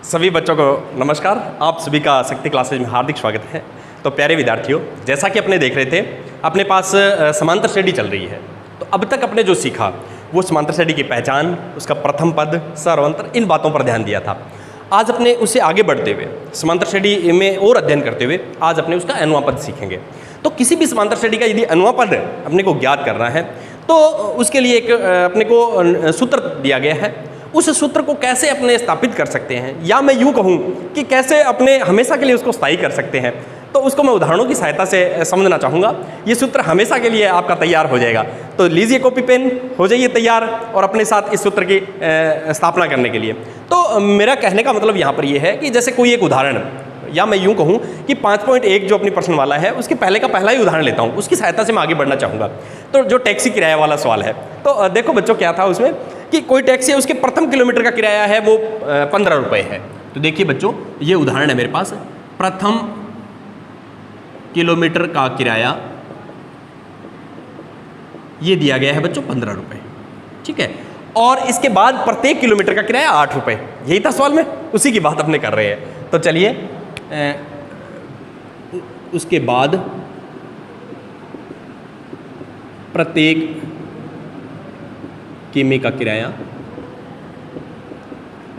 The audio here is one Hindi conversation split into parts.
सभी बच्चों को नमस्कार। आप सभी का शक्ति क्लासेज में हार्दिक स्वागत है। तो प्यारे विद्यार्थियों, जैसा कि अपने देख रहे थे, अपने पास समांतर श्रेणी चल रही है। तो अब तक अपने जो सीखा वो समांतर श्रेणी की पहचान, उसका प्रथम पद, सर्वंतर, इन बातों पर ध्यान दिया था। आज अपने उससे आगे बढ़ते हुए समांतर श्रेणी में और अध्ययन करते हुए आज अपने उसका अनुआ पद सीखेंगे। तो किसी भी समांतर श्रेणी का यदि अनुआ पद अपने को ज्ञात करना है तो उसके लिए एक अपने को सूत्र दिया गया है। उस सूत्र को कैसे अपने स्थापित कर सकते हैं, या मैं यूँ कहूँ कि कैसे अपने हमेशा के लिए उसको स्थायी कर सकते हैं, तो उसको मैं उदाहरणों की सहायता से समझना चाहूँगा। ये सूत्र हमेशा के लिए आपका तैयार हो जाएगा। तो लीजिए कॉपी पेन, हो जाइए तैयार और अपने साथ इस सूत्र की स्थापना करने के लिए। तो मेरा कहने का मतलब यहाँ पर ये है कि जैसे कोई एक उदाहरण, या मैं यूँ कहूँ कि 5.1 जो अपनी प्रश्न वाला है उसके पहले का पहला ही उदाहरण लेता हूँ, उसकी सहायता से मैं आगे बढ़ना चाहूँगा। तो जो टैक्सी किराया वाला सवाल है, तो देखो बच्चों क्या था उसमें कि कोई टैक्सी है, उसके प्रथम किलोमीटर का किराया है वो 15 रुपये है। तो देखिए बच्चों, ये उदाहरण है मेरे पास। प्रथम किलोमीटर का किराया ये दिया गया है बच्चों 15 रुपये, ठीक है। और इसके बाद प्रत्येक किलोमीटर का किराया 8 रुपये। यही था सवाल में, उसी की बात अपने कर रहे हैं। तो चलिए उसके बाद प्रत्येक किमी का किराया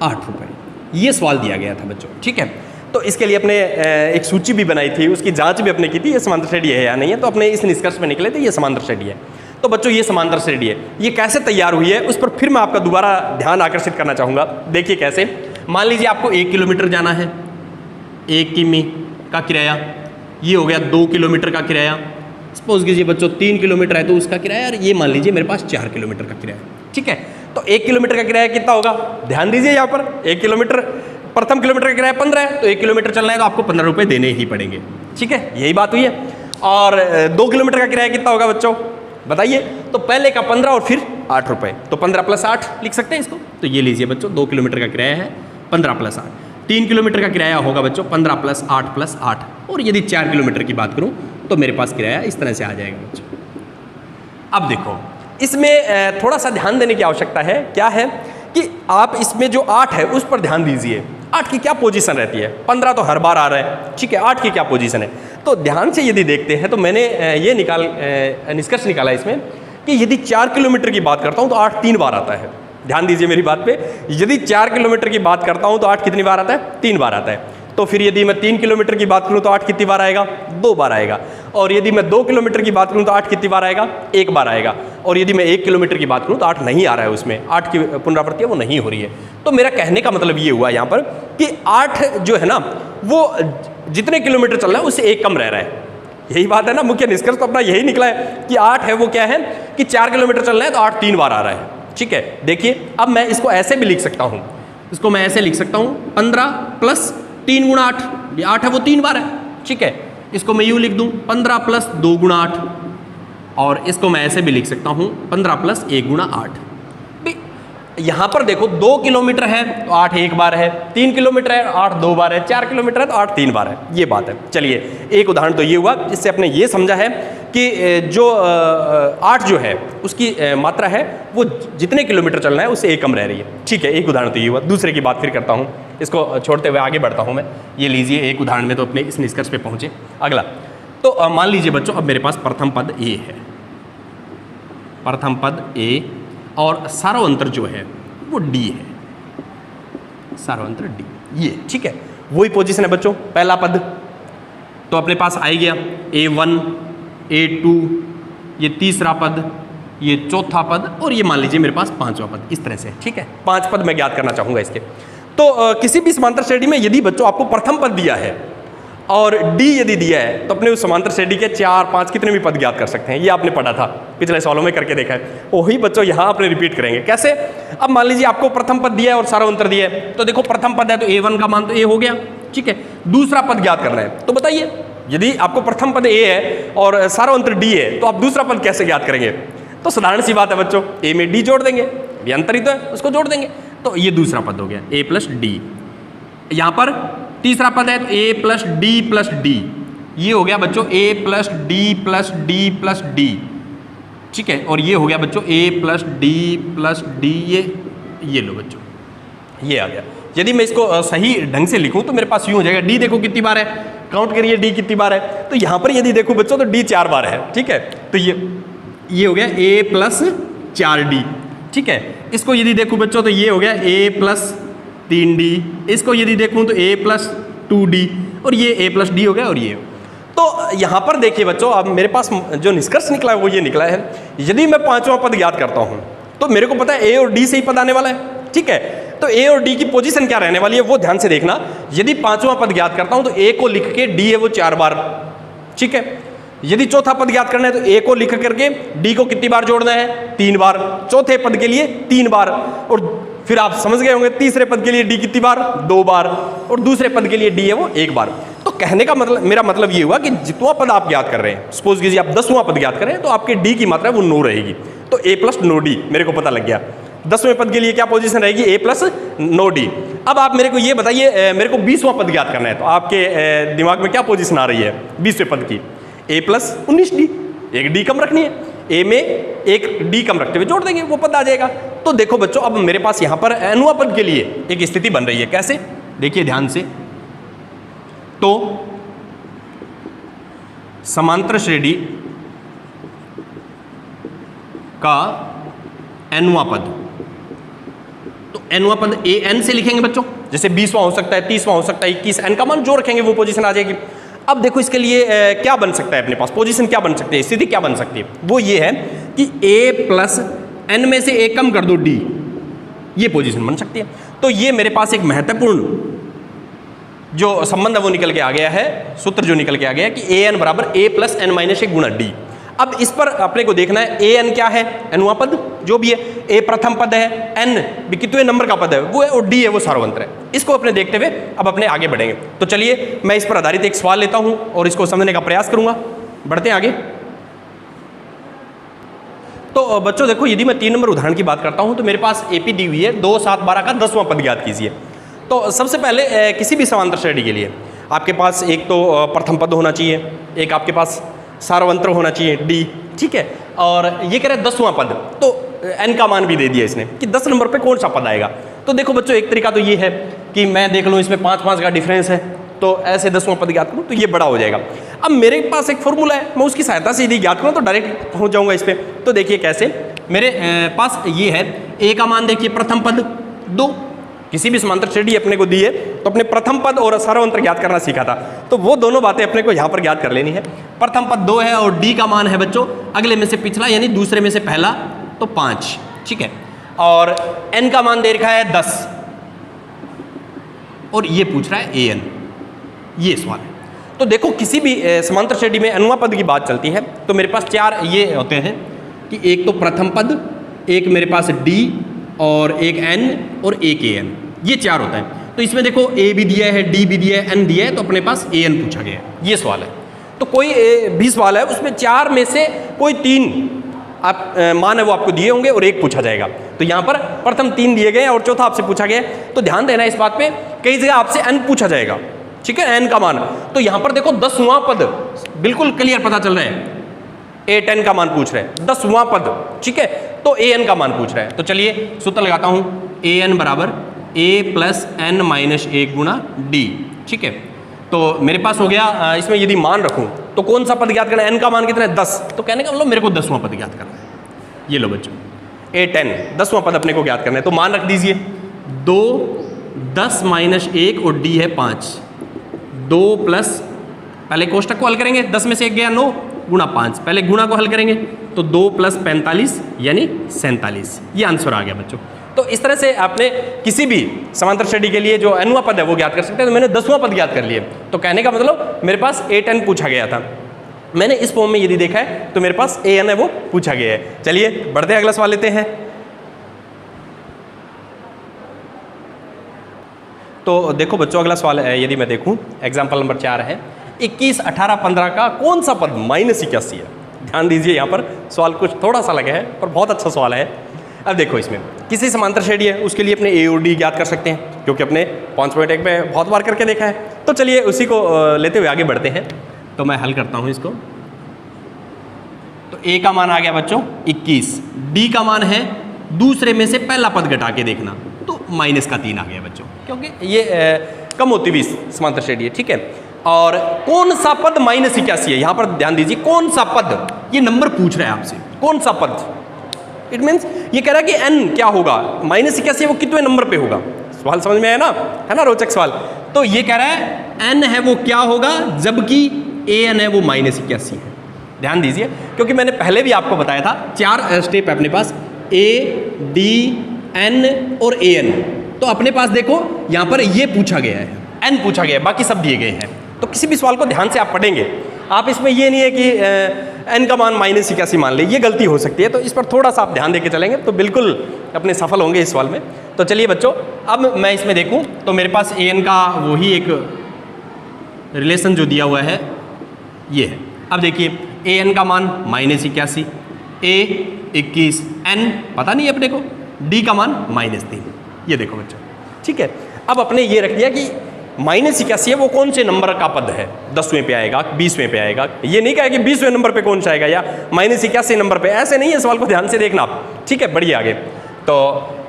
8 रुपये, ये सवाल दिया गया था बच्चों, ठीक है। तो इसके लिए अपने एक सूची भी बनाई थी, उसकी जांच भी अपने की थी, ये समांतर श्रेणी है या नहीं है। तो अपने इस निष्कर्ष में निकले थे ये समांतर श्रेणी है। तो बच्चों ये समांतर श्रेणी है, ये कैसे तैयार हुई है उस पर फिर मैं आपका दोबारा ध्यान आकर्षित करना चाहूँगा। देखिए कैसे, मान लीजिए आपको 1 किलोमीटर जाना है, 1 किमी का किराया, ये हो गया 2 किलोमीटर का किराया। सपोज कीजिए बच्चों 3 किलोमीटर है तो उसका किराया, और ये मान लीजिए मेरे पास 4 किलोमीटर का किराया, ठीक है। तो 1 किलोमीटर का किराया कितना होगा, ध्यान दीजिए यहाँ पर। 1 किलोमीटर, प्रथम किलोमीटर का किराया 15 है, तो 1 किलोमीटर चलना है तो आपको 15 रुपये देने ही पड़ेंगे, ठीक है। यही बात हुई है। और 2 किलोमीटर का किराया कितना होगा बच्चों, बताइए। तो पहले का 15 और फिर 8 रुपये, तो 15 + 8 लिख सकते हैं इसको। तो ये लीजिए बच्चों, 2 किलोमीटर का किराया है 15 + 8। 3 किलोमीटर का किराया होगा बच्चों 15 + 8 + 8। और यदि 4 किलोमीटर की बात करूं तो मेरे पास किराया इस तरह से आ जाएगा बच्चों। अब देखो, इसमें थोड़ा सा ध्यान देने की आवश्यकता है। क्या है कि आप इसमें जो 8 है उस पर ध्यान दीजिए। 8 की क्या पोजीशन रहती है, 15 तो हर बार आ रहा है, ठीक है। 8 की क्या पोजीशन है, तो ध्यान से यदि देखते हैं तो मैंने ये निष्कर्ष निकाला इसमें कि यदि 4 किलोमीटर की बात करता हूँ तो 8 3 बार आता है। ध्यान दीजिए मेरी बात पे। यदि 4 किलोमीटर की बात करता हूँ तो 8 कितनी बार आता है, 3 बार आता है। तो फिर यदि मैं 3 किलोमीटर की बात करूँ तो 8 कितनी बार आएगा, 2 बार आएगा। और यदि मैं 2 किलोमीटर की बात करूँ तो 8 कितनी बार आएगा, 1 बार आएगा। और यदि मैं 1 किलोमीटर की बात करूँ तो 8 नहीं आ रहा है, उसमें 8 की पुनरावृत्ति वो नहीं हो रही है। तो मेरा कहने का मतलब ये हुआ यहाँ पर कि 8 जो है ना, वो जितने किलोमीटर चल रहा है उससे 1 कम रह रहा है। यही बात है ना, मुख्य निष्कर्ष तो अपना यही निकला है कि 8 है वो क्या है कि 4 किलोमीटर चलना है तो 8 3 बार आ रहा है, ठीक है। देखिए अब मैं इसको ऐसे भी लिख सकता हूँ, इसको मैं ऐसे लिख सकता हूँ 15 + 3 × 8, ये 8 है वो 3 बार है, ठीक है। इसको मैं यूँ लिख दूँ 15 + 2 × 8, और इसको मैं ऐसे भी लिख सकता हूँ 15 + 1 × 8। यहाँ पर देखो 2 किलोमीटर है तो 8 1 बार है, 3 किलोमीटर है 8 2 बार है, 4 किलोमीटर है तो 8 3 बार है, ये बात है। चलिए एक उदाहरण तो ये हुआ, इससे अपने ये समझा है कि जो 8 जो है उसकी मात्रा है वो जितने किलोमीटर चलना है उससे 1 कम रह रही है, ठीक है। एक उदाहरण तो ये हुआ। दूसरे की बात फिर करता हूँ, इसको छोड़ते हुए आगे बढ़ता हूँ मैं। ये लीजिए, एक उदाहरण में तो अपने इस निष्कर्ष पे पहुँचे। अगला तो मान लीजिए बच्चों, अब मेरे पास प्रथम पद ए है, प्रथम पद ए, और सार्वंतर जो है वो डी है, सार्वंतर डी, ये ठीक है। वही पोजीशन है बच्चों, पहला पद तो अपने पास आ गया A1 A2, ये तीसरा पद, ये चौथा पद, और ये मान लीजिए मेरे पास 5वां पद, इस तरह से, ठीक है। 5 पद मैं ज्ञात करना चाहूँगा इसके। तो किसी भी समांतर श्रेणी में यदि बच्चों आपको प्रथम पद दिया है और डी यदि दिया है तो अपने उस समांतर श्रेणी के 4 5 कितने भी पद ज्ञात कर सकते हैं। ये आपने पढ़ा था, पिछले सवालों में करके देखा है, वही बच्चों यहाँ आपने रिपीट करेंगे। कैसे, अब मान लीजिए आपको प्रथम पद दिया है और सार्वंतर दिया है, तो देखो प्रथम पद है तो A1 का मान तो A हो गया, ठीक है। दूसरा पद ज्ञात करना है, तो बताइए यदि आपको प्रथम पद A है और सार्वंतर D है तो आप दूसरा पद कैसे ज्ञात करेंगे। तो साधारण सी बात है बच्चों, A में D जोड़ देंगे, ये अंतर ही तो है, उसको जोड़ देंगे। तो ये दूसरा पद हो गया A + D। यहाँ पर तीसरा पद है तो A + D + D, ये हो गया बच्चों A + D + D + D, ठीक है। और ये हो गया बच्चों A + D + D, ये लो बच्चों, ये आ गया। यदि मैं इसको सही ढंग से लिखूं तो मेरे पास यूं हो जाएगा, डी देखो कितनी बार है, काउंट करिए डी कितनी बार है। तो यहाँ पर यदि देखूं बच्चों तो डी 4 बार है, ठीक है। तो ये हो गया a प्लस 4d, ठीक है। इसको यदि देखूं बच्चों तो ये हो गया a प्लस 3d, इसको यदि देखूं तो a प्लस 2d, और ये a प्लस d हो गया, और ये। तो यहाँ पर देखिए बच्चों, अब मेरे पास जो निष्कर्ष निकला है वो ये निकला है, यदि मैं पांचवां पद ज्ञात करता हूँ तो मेरे को पता है a और d से ही पद आने वाला है, ठीक है। तो a और d की पोजीशन क्या रहने वाली है वो ध्यान से देखना। यदि पांचवां पद ज्ञात करता हूं तो a को लिख के d है वो 4 बार, ठीक है। यदि चौथा पद ज्ञात करना है तो a को लिख करके d को कितनी बार जोड़ना है, 3 बार, चौथे पद के लिए 3 बार, और फिर आप समझ गए होंगे तीसरे पद के लिए d कितनी बार, 2 बार, और दूसरे पद के लिए d है वो 1 बार। तो कहने का मतलब, मेरा मतलब ये हुआ कि जितना पद आप ज्ञात कर रहे हैं, सपोज कीजिए आप 10वां पद ज्ञात कर रहे हैं तो आपके d की मात्रा वो 9 रहेगी, तो a प्लस 9d मेरे को पता लग गया। 10वें पद के लिए क्या पोजीशन रहेगी, a प्लस 9d। अब आप मेरे को ये बताइए, मेरे को 20वां पद ज्ञात करना है, तो आपके दिमाग में क्या पोजीशन आ रही है 20वें पद की, a प्लस 19d, एक d कम रखनी है, a में एक d कम रखते हुए जोड़ देंगे, वो पद आ जाएगा। तो देखो बच्चों, अब मेरे पास यहाँ पर nवां पद के लिए एक स्थिति बन रही है, कैसे, देखिए ध्यान से। तो समांतर श्रेणी का nवां पद, तो nवां पद an से लिखेंगे बच्चों, जैसे 20वां हो सकता है, 30वां हो सकता है, 21, n का मान जो रखेंगे वो पोजीशन आ जाएगी। अब देखो इसके लिए क्या बन सकता है, अपने पास पोजीशन क्या बन सकती है, स्थिति क्या बन सकती है, वो ये है कि a प्लस n में से एक कम कर दो d, ये पोजीशन बन सकती है। तो ये मेरे पास एक महत्वपूर्ण जो संबंध है वो निकल के आ गया है, सूत्र जो निकल के आ गया है कि an बराबर a प्लस n माइनस 1 गुणा d। अब इस पर अपने को देखना है an क्या है, nवां पद जो भी है, a प्रथम पद है, n भी कितने नंबर का पद है वो है, और d है वो सार्वंत्र है। इसको अपने देखते हुए अब अपने आगे बढ़ेंगे। तो चलिए मैं इस पर आधारित एक सवाल लेता हूं और इसको समझने का प्रयास करूंगा, बढ़ते हैं आगे। तो बच्चों देखो, यदि मैं 3 नंबर उदाहरण की बात करता हूं तो मेरे पास AP दी हुई है, 2, 7, 12 का 10वां पद ज्ञात कीजिए। तो सबसे पहले किसी भी समांतर श्रेणी के लिए आपके पास एक तो प्रथम पद होना चाहिए, एक आपके पास सार्वंत्र होना चाहिए d, ठीक है। और ये कह रहे 10वां पद, तो n का मान भी दे दिया इसने कि 10 नंबर पे कौन सा पद आएगा। तो देखो बच्चों, एक तरीका तो ये है कि मैं देख लूँ इसमें 5-5 का डिफरेंस है, तो ऐसे 10वां पद ज्ञात करूँ तो ये बड़ा हो जाएगा। अब मेरे पास एक फॉर्मूला है, मैं उसकी सहायता से यदि ज्ञात करूँ तो डायरेक्ट पहुँच जाऊँगा इस पर। तो देखिए कैसे, मेरे पास ये है a का मान, देखिए प्रथम पद 2, किसी भी समांतर श्रेणी अपने को दी है तो अपने प्रथम पद और सार्वंत्र ज्ञात करना सीखा था, तो वो दोनों बातें अपने को यहाँ पर ज्ञात कर लेनी है। प्रथम पद 2 है और d का मान है बच्चों अगले में से पिछला यानी दूसरे में से पहला, तो 5, ठीक है। और n का मान दे रखा है 10, और ये पूछ रहा है an, ये सवाल है। तो देखो किसी भी समांतर श्रेणी में nवां पद की बात चलती है तो मेरे पास 4 ये होते हैं कि एक तो प्रथम पद, एक मेरे पास d, और एक n, और एक an, ये 4 होता है। तो इसमें देखो a भी दिया है, d भी दिया है, n दिया है, तो अपने पास an पूछा गया है, ये सवाल है। तो कोई भी सवाल है उसमें 4 में से कोई 3 आप मान है वो आपको दिए होंगे और एक पूछा जाएगा। तो यहाँ पर प्रथम 3 दिए गए और चौथा आपसे पूछा गया है, तो ध्यान देना इस बात पे, कई जगह आपसे n पूछा जाएगा, ठीक है, n का मान। तो यहाँ पर देखो 10वां पद बिल्कुल क्लियर पता चल रहा है, a10 का मान पूछ रहे हैं, 10वां पद, ठीक है, तो an का मान पूछ रहा है। तो चलिए सूत्र लगाता हूँ, an बराबर a प्लस n माइनस 1 गुणा d, ठीक है। तो मेरे पास हो गया, इसमें यदि मान रखूँ तो कौन सा पद ज्ञात करना है, n का मान कितना है 10, तो कहने का मतलब मेरे को 10वां पद ज्ञात करना है। ये लो बच्चों, a10 10वां पद अपने को ज्ञात करना है, तो मान रख दीजिए 2, 10 माइनस 1 और d है 5, 2 प्लस, पहले कोष्टक को हल करेंगे, 10 में से 1 गया 9 गुणा 5, पहले गुणा को हल करेंगे तो 2 प्लस 45 यानी 47, ये आंसर आ गया बच्चों। तो इस तरह से आपने किसी भी समांतर श्रेणी के लिए जो nवां पद है वो ज्ञात कर सकते हैं। तो मैंने 10वां पद ज्ञात कर लिए, तो कहने का मतलब मेरे पास a10 पूछा गया था, मैंने इस फॉर्म में यदि देखा है तो मेरे पास an है वो पूछा गया है। चलिए बढ़ते हैं, अगला सवाल लेते हैं। तो देखो बच्चों, अगला सवाल है, यदि मैं देखूं एग्जाम्पल नंबर 4 है, 21, 18, 15 का कौन सा पद -81 है। ध्यान दीजिए, यहाँ पर सवाल कुछ थोड़ा सा लगा है पर बहुत अच्छा सवाल है। अब देखो, इसमें किसी समांतर श्रेणी है उसके लिए अपने a और d ज्ञात कर सकते हैं, क्योंकि अपने 5.1 में बहुत बार करके देखा है। तो चलिए उसी को लेते हुए आगे बढ़ते हैं। तो मैं हल करता हूँ इसको। तो a का मान आ गया बच्चों 21, d का मान है दूसरे में से पहला पद घटा के देखना, तो -3 आ गया बच्चों। क्योंकि ये कम होती हुई समांतर श्रेणी है, ठीक है। और कौन सा पद -81 है, यहाँ पर ध्यान दीजिए, कौन सा पद, ये नंबर पूछ रहा है आपसे, कौन सा पद। इट मीन्स ये कह रहा है कि n क्या होगा, -81 वो कितने नंबर पे होगा। सवाल समझ में आया ना, है ना रोचक सवाल। तो ये कह रहा है n है वो क्या होगा, जबकि an है वो -81 है। ध्यान दीजिए, क्योंकि मैंने पहले भी आपको बताया था 4 स्टेप है अपने पास, a d n और an। तो अपने पास देखो यहाँ पर ये पूछा गया है, n पूछा गया है, बाकी सब दिए गए हैं। तो किसी भी सवाल को ध्यान से आप पढ़ेंगे, आप इसमें ये नहीं है कि n का मान -81 मान ले, ये गलती हो सकती है। तो इस पर थोड़ा सा आप ध्यान देके चलेंगे तो बिल्कुल अपने सफल होंगे इस सवाल में। तो चलिए बच्चों, अब मैं इसमें देखूं तो मेरे पास an का वही एक रिलेशन जो दिया हुआ है ये है। अब देखिए an का मान -81, a 21, n पता नहीं है अपने को, d का मान -3। ये देखो बच्चों, ठीक है। अब अपने ये रख दिया कि -81 है वो कौन से नंबर का पद है, 10वें पे आएगा, 20वें पे आएगा। ये नहीं कहा कि 20वें नंबर पे कौन सा आएगा या -81 नंबर पे, ऐसे नहीं है। सवाल को ध्यान से देखना आप, ठीक है। बढ़िया आगे। तो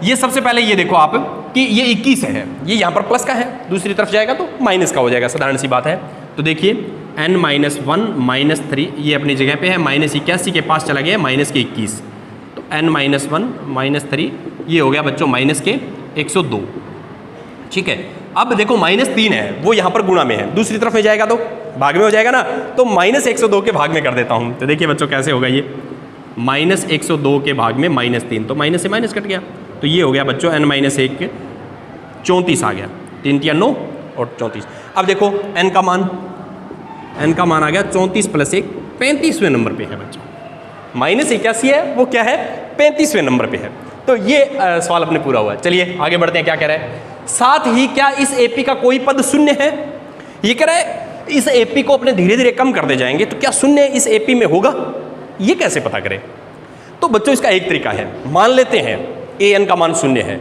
ये सबसे पहले ये देखो आप कि ये 21 है, ये यहाँ पर प्लस का है, दूसरी तरफ जाएगा तो माइनस का हो जाएगा, साधारण सी बात है। तो देखिए n-1 -3 ये अपनी जगह पे है, -81 के पास चला गया -21, तो n-1 -3 ये हो गया बच्चों -102, ठीक है। अब देखो -3 है वो यहाँ पर गुणा में है, दूसरी तरफ में जाएगा तो भाग में हो जाएगा ना, तो -102 के भाग में कर देता हूँ। तो देखिए बच्चों कैसे होगा ये, -102 के भाग में -3, तो माइनस से माइनस कट गया, तो ये हो गया बच्चों n-1 34 आ गया, 3 × 9 और 34। अब देखो n का मान आ गया 34 + 1 35वें नंबर पे है बच्चों। -81 है वो क्या है, 35वें नंबर पे है। तो ये सवाल अपने पूरा हुआ है। चलिए आगे बढ़ते हैं, क्या कह रहा है। साथ ही क्या इस एपी का कोई पद शून्य है, ये कह रहा है इस एपी को अपने धीरे धीरे कम करते जाएंगे तो क्या शून्य इस एपी में होगा, ये कैसे पता करें। तो बच्चों इसका एक तरीका है, मान लेते हैं an का मान शून्य है,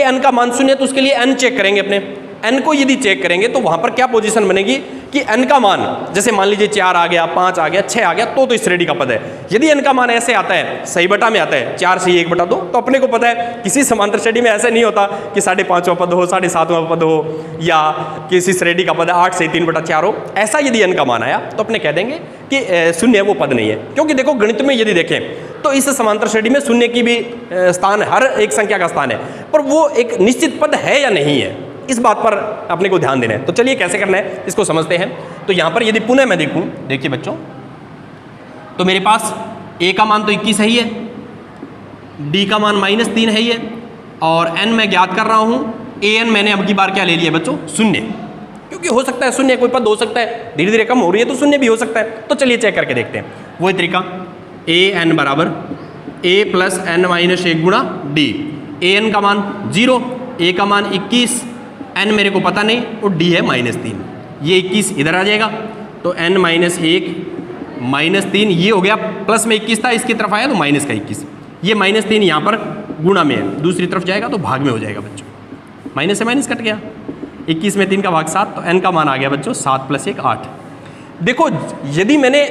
an का मान शून्य है तो उसके लिए n चेक करेंगे। अपने n को यदि चेक करेंगे तो वहां पर क्या पोजीशन बनेगी कि n का मान, जैसे मान लीजिए 4 आ गया, 5 आ गया, 6 आ गया, तो इस श्रेणी का पद है। यदि n का मान ऐसे आता है, सही बटा में आता है, 4 से 1/2, तो अपने को पता है किसी समांतर श्रेणी में ऐसे नहीं होता कि 5.5वां पद हो, 7.5वां पद हो, या किसी श्रेणी का पद 8 से 3/4 हो। ऐसा यदि n का मान आया तो अपने कह देंगे कि शून्य वो पद नहीं है। क्योंकि देखो गणित में यदि देखें तो इस समांतर श्रेणी में शून्य की भी स्थान, हर एक संख्या का स्थान है, पर वो एक निश्चित पद है या नहीं है, इस बात पर अपने को ध्यान देना है। तो चलिए कैसे करना है इसको समझते हैं। तो यहाँ पर यदि पुनः मैं देखूँ, देखिए बच्चों, तो मेरे पास a का मान तो 21 है ही है, d का मान -3 है ही है, और n मैं ज्ञात कर रहा हूँ। an मैंने अब की बार क्या ले लिया बच्चों, शून्य, क्योंकि हो सकता है शून्य कोई पद हो सकता है, धीरे धीरे कम हो रही है तो शून्य भी हो सकता है। तो चलिए चेक करके देखते हैं वही तरीका, an बराबर a + n-1 गुणा d। an का मान 0, a का मान 21, n मेरे को पता नहीं और d है -3, ये 21 इधर आ जाएगा, तो n-1 -3 ये हो गया, प्लस में 21 था, इसकी तरफ आया तो माइनस का 21, ये -3 यहाँ पर गुणा में है, दूसरी तरफ जाएगा तो भाग में हो जाएगा बच्चों, माइनस से माइनस कट गया, 21 में 3 का भाग 7, तो n का मान आ गया बच्चों 7 + 1 8। देखो यदि मैंने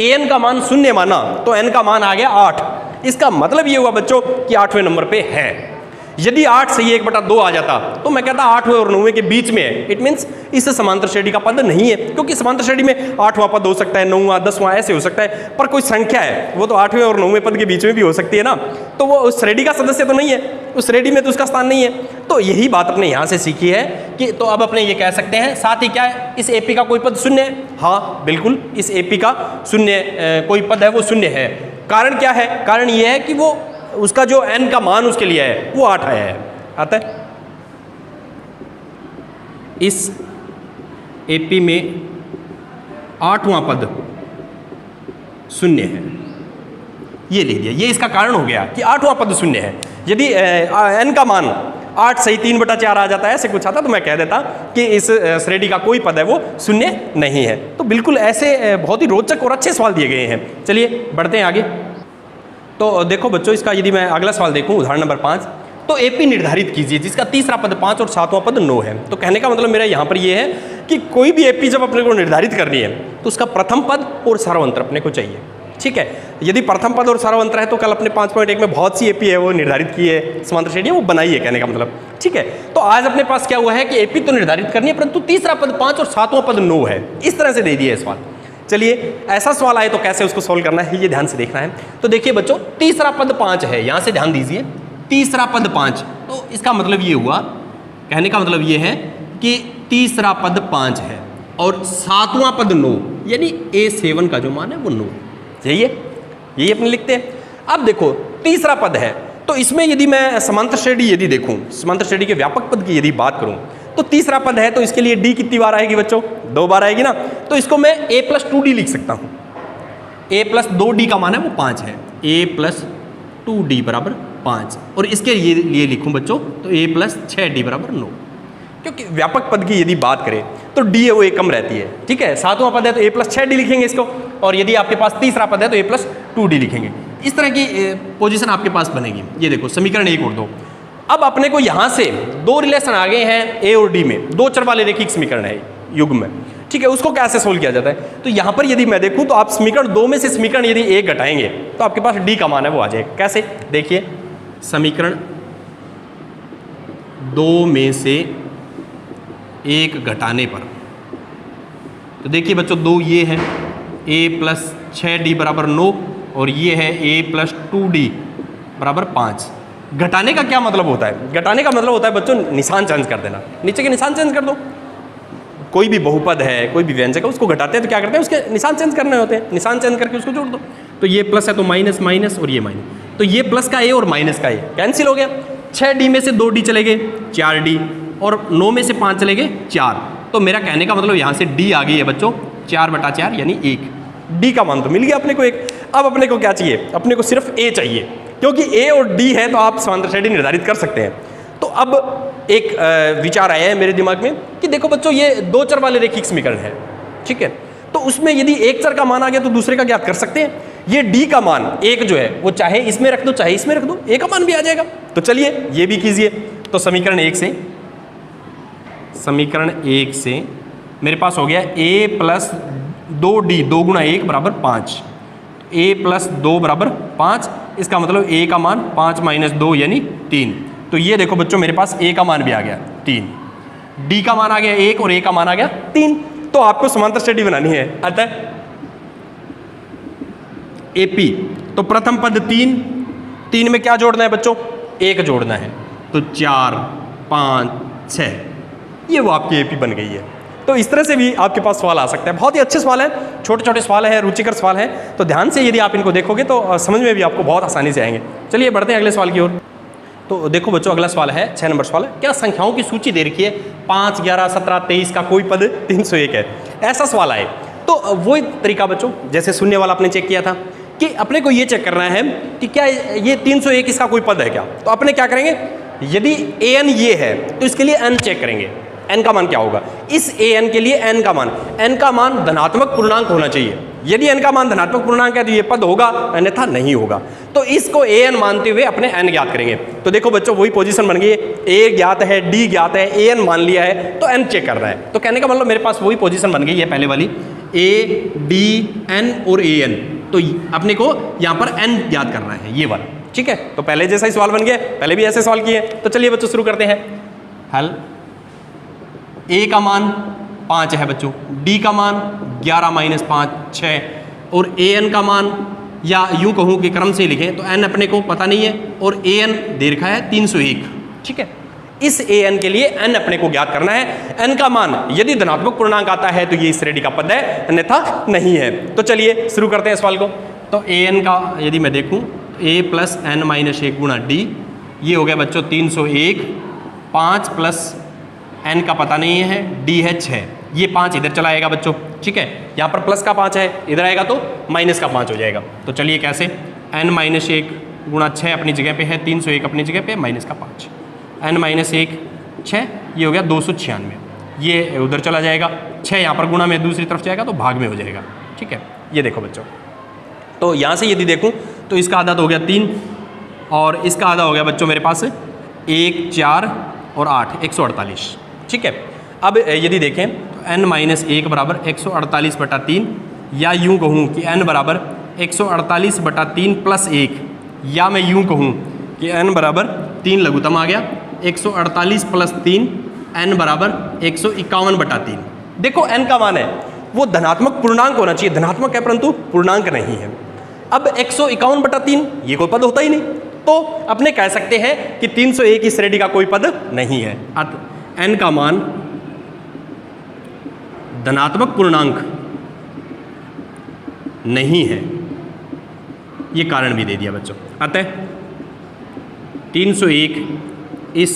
an का मान शून्य माना तो n का मान आ गया 8, इसका मतलब ये हुआ बच्चों कि 8वें नंबर पे है। यदि 8 से 1/2 आ जाता तो मैं कहता 8वें और 9वें के बीच में है, इट मीन्स इस समांतर श्रेणी का पद नहीं है, क्योंकि समांतर श्रेणी में 8वां पद हो सकता है, 9वां 10वां ऐसे हो सकता है, पर कोई संख्या है वो तो 8वें और 9वें पद के बीच में भी हो सकती है ना, तो वो उस श्रेणी का सदस्य तो नहीं है, उस श्रेणी में तो उसका स्थान नहीं है। तो यही बात अपने यहाँ से सीखी है कि तो अब अपने ये कह सकते हैं साथ ही क्या है, इस एपी का कोई पद शून्य है। हाँ बिल्कुल, इस एपी का शून्य कोई पद है वो शून्य है। कारण क्या है, कारण ये है कि वो उसका जो n का मान उसके लिए है वो 8 आया है, आता है। इस एपी में 8वां पद शून्य है, ये ले लिया, ये इसका कारण हो गया कि 8वां पद शून्य है। यदि n का मान 8 सही 3/4 आ जाता है, ऐसे कुछ आता तो मैं कह देता कि इस श्रेणी का कोई पद है वो शून्य नहीं है। तो बिल्कुल ऐसे बहुत ही रोचक और अच्छे सवाल दिए गए हैं। चलिए बढ़ते हैं आगे। तो देखो बच्चों, इसका यदि मैं अगला सवाल देखूं, उदाहरण नंबर 5, तो एपी निर्धारित कीजिए जिसका तीसरा पद 5 और 7वां पद 9 है। तो कहने का मतलब मेरा यहाँ पर ये है कि कोई भी एपी जब अपने को निर्धारित करनी है तो उसका प्रथम पद और सर्वंतर अपने को चाहिए। ठीक है। यदि प्रथम पद और सार्वंत्र है तो कल अपने 5.1 में बहुत सी एपी है वो निर्धारित की है, समांतर श्रेणी वो बनाई है, कहने का मतलब, ठीक है। तो आज अपने पास क्या हुआ है कि एपी तो निर्धारित करनी है, परंतु तीसरा पद 5 और सातवां पद 9 है, इस तरह से दे दिया है सवाल। चलिए ऐसा सवाल आए तो कैसे उसको सोल्व करना है ये ध्यान से देखना है। तो देखिए बच्चों, तीसरा पद 5 है, यहां से ध्यान दीजिए, तीसरा पद 5, तो इसका मतलब ये हुआ, कहने का मतलब ये है कि तीसरा पद 5 है और सातवां पद 9, यानी A7 का जो मान है वो 9, यही अपने लिखते हैं। अब देखो तीसरा पद है, तो इसमें यदि मैं समांतर श्रेणी यदि देखूं, समांतर श्रेणी के व्यापक पद की यदि बात करूं, तो तीसरा पद है तो इसके लिए d कितनी बार आएगी बच्चों? 2 बार आएगी ना। तो इसको मैं a+2d लिख सकता हूं। a+2d का मान है वो 5 है, a+2d बराबर 5, और इसके लिए लिखूं बच्चों तो a+6d बराबर 9, क्योंकि व्यापक पद की यदि बात करें तो d है वो एक कम रहती है, ठीक है। सातवां पद है तो a+6d लिखेंगे इसको, और यदि आपके पास तीसरा पद है तो a+2d लिखेंगे। इस तरह की पोजीशन आपके पास बनेगी। ये देखो समीकरण 1 और 2। अब अपने को यहाँ से 2 रिलेशन आ गए हैं a और d में, 2 चर वाले रेखिक समीकरण है युग्म में, ठीक है। उसको कैसे सोल्व किया जाता है? तो यहाँ पर यदि मैं देखूँ तो आप समीकरण 2 में से समीकरण यदि 1 घटाएंगे तो आपके पास d का मान है वो आ जाएगा। कैसे? देखिए समीकरण 2 में से 1 घटाने पर, तो देखिए बच्चों 2 ये है a+6d बराबर 9 और ये है a+2d बराबर 5। घटाने का क्या मतलब होता है? घटाने का मतलब होता है बच्चों निशान चेंज कर देना, नीचे के निशान चेंज कर दो। कोई भी बहुपद है, कोई भी व्यंजक है, उसको घटाते हैं तो क्या करते हैं? उसके निशान चेंज करने होते हैं, निशान चेंज करके उसको जोड़ दो। तो ये प्लस है तो माइनस माइनस और ये माइनस, तो ये प्लस का a और माइनस का a कैंसिल हो गया। 6d में से 2d चले गए 4d, और 9 में से 5 चले गए 4। तो मेरा कहने का मतलब यहाँ से d आ गई है बच्चों 4/4 यानी 1। d का मान तो मिल गया अपने को 1। अब अपने को क्या चाहिए? अपने को सिर्फ a चाहिए, क्योंकि a और d है तो आप समांतर श्रेणी निर्धारित कर सकते हैं। तो अब एक विचार आया है मेरे दिमाग में कि देखो बच्चों ये 2 चर वाले रेखिक समीकरण है, ठीक है। तो उसमें यदि एक चर का मान आ गया तो दूसरे का ज्ञात कर सकते हैं। ये d का मान 1 जो है वो चाहे इसमें रख दो चाहे इसमें रख दो, a का मान भी आ जाएगा। तो चलिए ये भी कीजिए। तो समीकरण 1 से मेरे पास हो गया a+2d 2 गुणा 1 बराबर 5, a+2 बराबर 5। इसका मतलब a का मान 5 - 2 यानी 3। तो ये देखो बच्चों मेरे पास a का मान भी आ गया 3, d का मान आ गया 1 और a का मान आ गया 3। तो आपको समांतर श्रेणी बनानी है। अतः AP, तो प्रथम पद 3 में क्या जोड़ना है बच्चों? 1 जोड़ना है। तो 4 5 6, ये वो आपकी AP बन गई है। तो इस तरह से भी आपके पास सवाल आ सकता है। बहुत ही अच्छे सवाल हैं, छोटे छोटे सवाल हैं, रुचिकर सवाल हैं। तो ध्यान से यदि आप इनको देखोगे तो समझ में भी आपको बहुत आसानी से आएंगे। चलिए बढ़ते हैं अगले सवाल की ओर। तो देखो बच्चों अगला सवाल है 6 नंबर सवाल है। क्या संख्याओं की सूची दे रखी है 5, 11, 17, 23 का कोई पद 301 है? ऐसा सवाल आए तो वही तरीका बच्चों जैसे शून्य वाला आपने चेक किया था कि अपने को ये चेक करना है कि क्या ये 301 इसका कोई पद है क्या। तो अपने क्या करेंगे, यदि an ये है तो इसके लिए n चेक करेंगे, n का मान क्या होगा। इस an के लिए n का मान धनात्मक पूर्णांक होना चाहिए। यदि n का मान धनात्मक पूर्णांक है तो ये पद होगा, अन्यथा नहीं होगा। तो इसको an मानते हुए अपने n ज्ञात करेंगे। तो देखो बच्चों वही पोजीशन बन गई है, a ज्ञात है, d ज्ञात है, an मान लिया है तो n चेक करना है। तो कहने का मतलब मेरे पास वही पोजीशन बन गई है पहले वाली, a d n और an। तो अपने को यहाँ पर n ज्ञात करना है ये वाला, ठीक है। तो पहले जैसा ही सवाल बन गया, पहले भी ऐसे सवाल किए। तो चलिए बच्चों शुरू करते हैं हल। a का मान 5 है बच्चों, d का मान 11 - 5 6, और an का मान, या यूं कहूँ कि क्रम से लिखें तो n अपने को पता नहीं है और an दे रखा है 301, ठीक है। इस an के लिए n अपने को ज्ञात करना है। n का मान यदि धनात्मक पूर्णांक आता है तो ये इस श्रेणी का पद है, अन्यथा नहीं है। तो चलिए शुरू करते हैं सवाल को। तो an का यदि मैं देखूँ a + n - 1 गुणा d, ये हो गया बच्चों 301। 5 + n का पता नहीं है, d है 6, ये 5 इधर चला आएगा बच्चों, ठीक है। यहाँ पर प्लस का 5 है, इधर आएगा तो माइनस का 5 हो जाएगा। तो चलिए कैसे, n - 1 गुणा 6 अपनी जगह पे है, 301 अपनी जगह पे, माइनस का 5, n - 1 6, ये हो गया 296, ये उधर चला जाएगा, 6 यहाँ पर गुणा में दूसरी तरफ जाएगा तो भाग में हो जाएगा, ठीक है। ये देखो बच्चों, तो यहाँ से यदि देखूँ तो इसका आधा तो हो गया 3 और इसका आधा हो गया बच्चों मेरे पास 1 4 और 8 148, ठीक है। अब यदि देखें तो n - 1 बराबर 148/3, या यूँ कहूँ कि n बराबर 148/3 + 1, या मैं यूँ कहूँ कि n बराबर 3 लघुत्तम आ गया, 148 + 3 n बराबर 151/3। देखो n का मान है वो धनात्मक पूर्णांक होना चाहिए, धनात्मक है परंतु पूर्णांक नहीं है। अब 151/3 ये कोई पद होता ही नहीं, तो अपने कह सकते हैं कि 301 की श्रेणी का कोई पद नहीं है। अतः n का मान धनात्मक पूर्णांक नहीं है, ये कारण भी दे दिया बच्चों। अतः 301 इस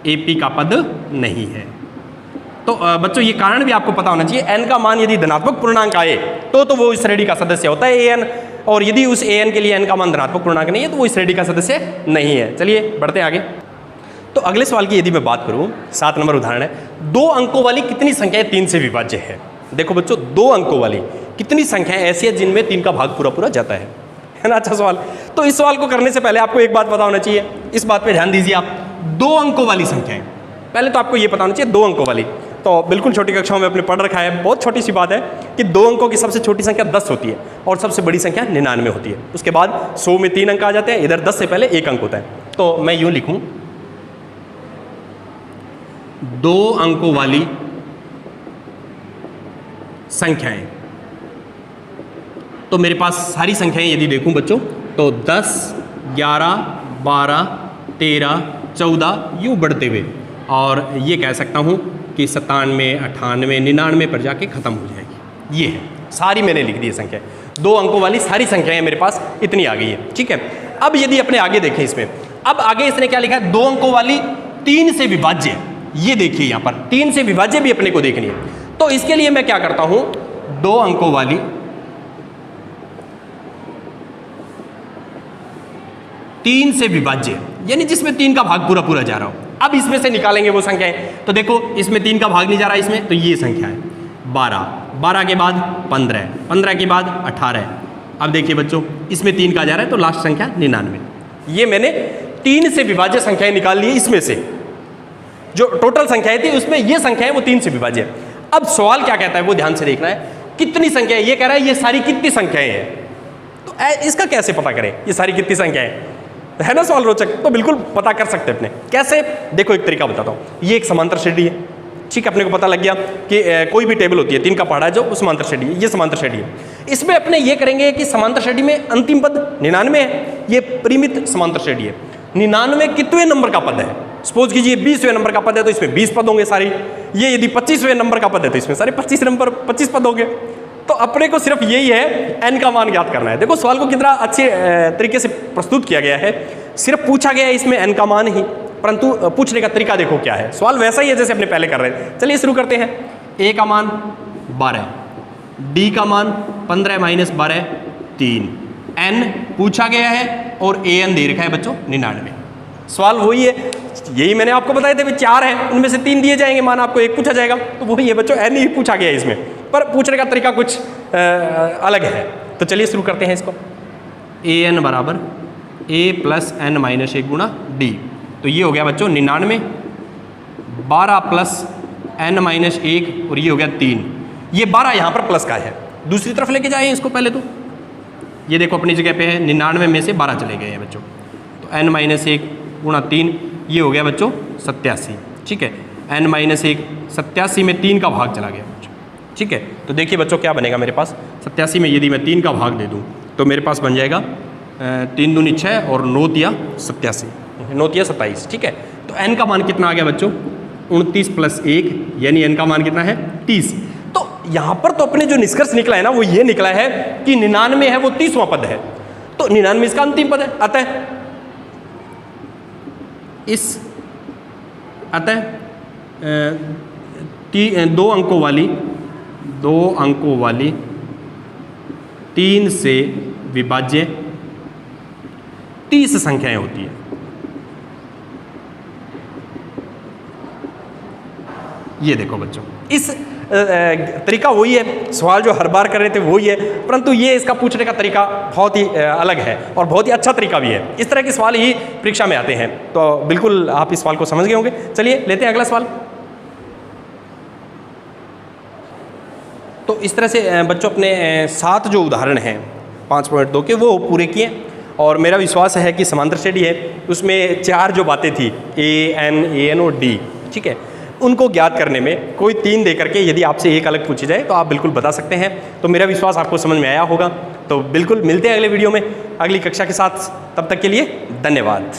AP का पद नहीं है। तो बच्चों ये कारण भी आपको पता होना चाहिए, n का मान यदि धनात्मक पूर्णांक आए तो वो इस श्रेणी का सदस्य होता है an, और यदि उस an के लिए n का मान धनात्मक पूर्णांक नहीं है तो वो इस श्रेणी का सदस्य नहीं है। चलिए बढ़ते आगे। तो अगले सवाल की यदि मैं बात करूं, 7 नंबर उदाहरण है, 2 अंकों वाली कितनी संख्याएं 3 से विभाज्य है। देखो बच्चों 2 अंकों वाली कितनी संख्याएं ऐसी है जिनमें 3 का भाग पूरा पूरा जाता है ना। अच्छा सवाल। तो इस सवाल को करने से पहले आपको एक बात पता होना चाहिए, इस बात पे ध्यान दीजिए आप। 2 अंकों वाली संख्याएं, पहले तो आपको ये पता होना चाहिए 2 अंकों वाली, तो बिल्कुल छोटी कक्षाओं में आपने पढ़ रखा है, बहुत छोटी सी बात है कि 2 अंकों की सबसे छोटी संख्या 10 होती है और सबसे बड़ी संख्या 99 होती है। उसके बाद 100 में 3 अंक आ जाते हैं, इधर 10 से पहले 1 अंक होता है। तो मैं यूं लिखूं, 2 अंकों वाली संख्याएं, तो मेरे पास सारी संख्याएं यदि देखूं बच्चों तो 10, 11, 12, 13, 14 यूं बढ़ते हुए, और ये कह सकता हूं कि 97, 98, 99 पर जाके खत्म हो जाएगी। ये है सारी मैंने लिख दी है संख्या, 2 अंकों वाली सारी संख्याएं मेरे पास इतनी आ गई है। ठीक है, अब यदि अपने आगे देखें इसमें, अब आगे इसने क्या लिखा है, 2 अंकों वाली 3 से विभाज्य। ये देखिए यहां पर 3 से विभाज्य भी अपने को देखनी है। तो इसके लिए मैं क्या करता हूं, 2 अंकों वाली 3 से विभाज्य, यानी जिसमें 3 का भाग पूरा पूरा जा रहा हो। अब इसमें से निकालेंगे वो संख्याएं, तो देखो इसमें 3 का भाग नहीं जा रहा इसमें, तो ये संख्या है 12, 12 के बाद 15, 15 के बाद 18। अब देखिए बच्चों इसमें 3 का जा रहा है तो लास्ट संख्या 99। ये मैंने 3 से विभाज्य संख्याएं निकाल ली, इसमें से जो टोटल संख्याएं थी उसमें ये संख्याएं वो 3 से विभाज्य है। अब सवाल क्या कहता है वो ध्यान से देखना है, कितनी संख्याएं, ये कह रहा है ये सारी कितनी संख्याएं हैं, तो इसका कैसे पता करें ये सारी कितनी संख्याएं है ना। सवाल रोचक, तो बिल्कुल पता कर सकते हैं अपने। कैसे, देखो एक तरीका बताता हूँ। ये एक समांतर श्रेणी है, ठीक है, अपने को पता लग गया कि कोई भी टेबल होती है 3 का पहाड़ा है जो वो समांतर श्रेणी है, ये समांतर श्रेणी है। इसमें अपने ये करेंगे कि समांतर श्रेणी में अंतिम पद 99 है, ये परिमित समांतर श्रेणी है। 99 कितवें नंबर का पद है, सपोज कीजिए 20वें नंबर का पद है तो इसमें 20 पद होंगे सारी। ये यदि 25वें नंबर का पद है तो इसमें सारे 25 पद होंगे। तो अपने को सिर्फ यही है n का मान ज्ञात करना है। देखो सवाल को कितना अच्छे तरीके से प्रस्तुत किया गया है, सिर्फ पूछा गया है इसमें n का मान ही, परंतु पूछने का तरीका देखो क्या है। सवाल वैसा ही है जैसे अपने पहले कर रहे थे। चलिए शुरू करते हैं। a का मान 12, d का मान 15 - 12 3, n पूछा गया है और an दे रखा है बच्चों 99। सवाल वही है, यही मैंने आपको बताए थे, 4 हैं उनमें से 3 दिए जाएंगे, मान आपको 1 पूछा जाएगा, तो वही है बच्चों, n ही पूछा गया है इसमें, पर पूछने का तरीका कुछ अलग है। तो चलिए शुरू करते हैं इसको। an बराबर a + n - 1 गुणा d, तो ये हो गया बच्चों 99, 12 + n - 1 और ये हो गया 3। ये 12 यहाँ पर प्लस का है, दूसरी तरफ लेके जाए इसको पहले। तो ये देखो अपनी जगह पे है, 99 में से 12 चले गए हैं बच्चों, तो n - 1 गुणा 3, ये हो गया बच्चों 87। ठीक है, n - 1 87 में 3 का भाग चला गया बच्चों। ठीक है, तो देखिए बच्चों क्या बनेगा मेरे पास, 87 में यदि मैं 3 का भाग दे दूँ तो मेरे पास बन जाएगा 3 दूनी 6 और 9 तिया 87, 9 तिया 27। ठीक है, तो n का मान कितना आ गया बच्चों, 29 + 1, यानी n का मान कितना है 30। तो यहाँ पर तो अपने जो निष्कर्ष निकला है ना वो ये निकला है कि 99 है वो 30वां पद है, तो 99 इसका अंतिम पद है। अतः 2 अंकों वाली 3 से विभाज्य 30 संख्याएं होती है। ये देखो बच्चों, इस तरीका वही है, सवाल जो हर बार कर रहे थे वही है, परंतु ये इसका पूछने का तरीका बहुत ही अलग है और बहुत ही अच्छा तरीका भी है। इस तरह के सवाल ही परीक्षा में आते हैं, तो बिल्कुल आप इस सवाल को समझ गए होंगे। चलिए लेते हैं अगला सवाल। तो इस तरह से बच्चों अपने 7 जो उदाहरण हैं 5 पॉइंट दो के वो पूरे किए। और मेरा विश्वास है कि समांतर श्रेणी है उसमें 4 जो बातें थी AN और D, ठीक है, उनको ज्ञात करने में कोई 3 दे करके यदि आपसे एक अलग पूछी जाए तो आप बिल्कुल बता सकते हैं। तो मेरा विश्वास आपको समझ में आया होगा। तो बिल्कुल मिलते हैं अगले वीडियो में अगली कक्षा के साथ, तब तक के लिए धन्यवाद।